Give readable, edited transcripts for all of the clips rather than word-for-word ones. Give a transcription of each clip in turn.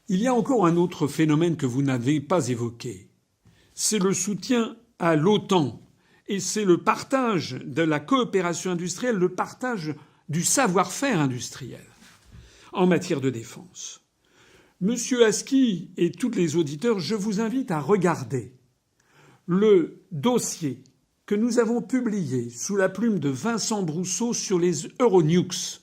Il y a encore un autre phénomène que vous n'avez pas évoqué. C'est le soutien à l'OTAN. Et c'est le partage de la coopération industrielle, le partage du savoir-faire industriel en matière de défense. Monsieur Aski et tous les auditeurs, je vous invite à regarder le dossier que nous avons publié sous la plume de Vincent Brousseau sur les Euronukes,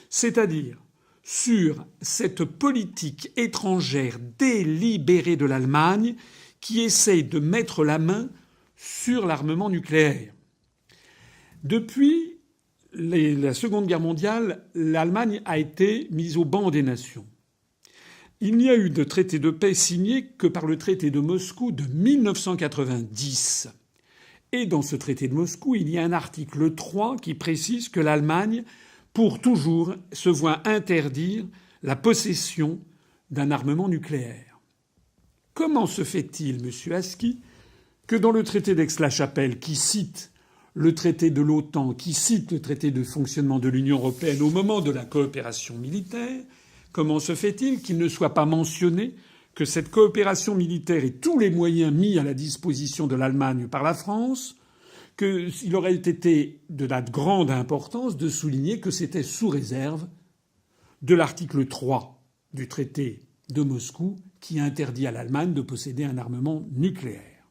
c'est-à-dire sur cette politique étrangère délibérée de l'Allemagne qui essaye de mettre la main sur l'armement nucléaire. Depuis la Seconde Guerre mondiale, l'Allemagne a été mise au ban des nations. Il n'y a eu de traité de paix signé que par le traité de Moscou de 1990. Et dans ce traité de Moscou, il y a un article 3 qui précise que l'Allemagne, pour toujours, se voit interdire la possession d'un armement nucléaire. Comment se fait-il, monsieur Aski, que dans le traité d'Aix-la-Chapelle, qui cite le traité de l'OTAN, qui cite le traité de fonctionnement de l'Union européenne au moment de la coopération militaire, comment se fait-il qu'il ne soit pas mentionné que cette coopération militaire et tous les moyens mis à la disposition de l'Allemagne par la France, qu'il aurait été de la grande importance de souligner que c'était sous réserve de l'article 3 du traité de Moscou qui interdit à l'Allemagne de posséder un armement nucléaire.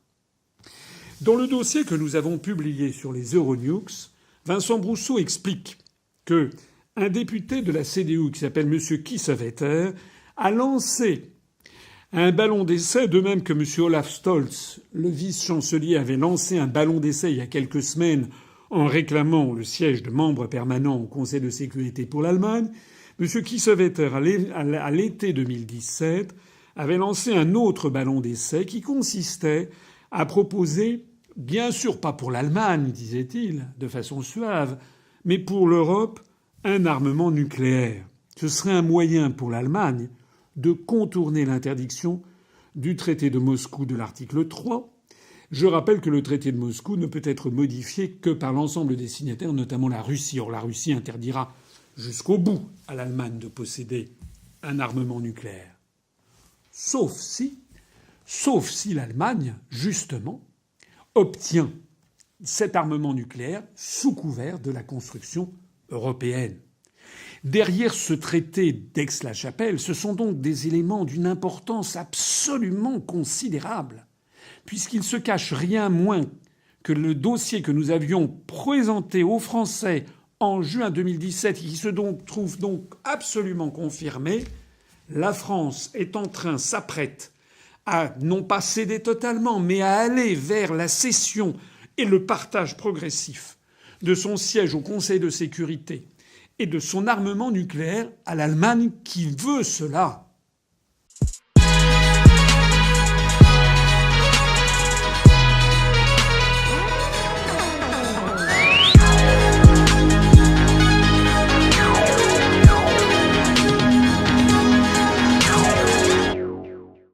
Dans le dossier que nous avons publié sur les Euronukes, Vincent Brousseau explique que un député de la CDU qui s'appelle M. Kiesewetter a lancé un ballon d'essai, de même que M. Olaf Scholz, le vice-chancelier, avait lancé un ballon d'essai il y a quelques semaines en réclamant le siège de membre permanent au Conseil de sécurité pour l'Allemagne. M. Kiesewetter, à l'été 2017, avait lancé un autre ballon d'essai qui consistait à proposer, bien sûr pas pour l'Allemagne, disait-il, de façon suave, mais pour l'Europe, un armement nucléaire. Ce serait un moyen pour l'Allemagne de contourner l'interdiction du traité de Moscou de l'article 3. Je rappelle que le traité de Moscou ne peut être modifié que par l'ensemble des signataires, notamment la Russie. Or, la Russie interdira jusqu'au bout à l'Allemagne de posséder un armement nucléaire. Sauf si l'Allemagne, justement, obtient cet armement nucléaire sous couvert de la construction européenne. Derrière ce traité d'Aix-la-Chapelle, ce sont donc des éléments d'une importance absolument considérable, puisqu'il se cache rien moins que le dossier que nous avions présenté aux Français en juin 2017 et qui se trouve donc absolument confirmé. La France s'apprête à non pas céder totalement, mais à aller vers la cession et le partage progressif de son siège au Conseil de sécurité et de son armement nucléaire à l'Allemagne qui veut cela.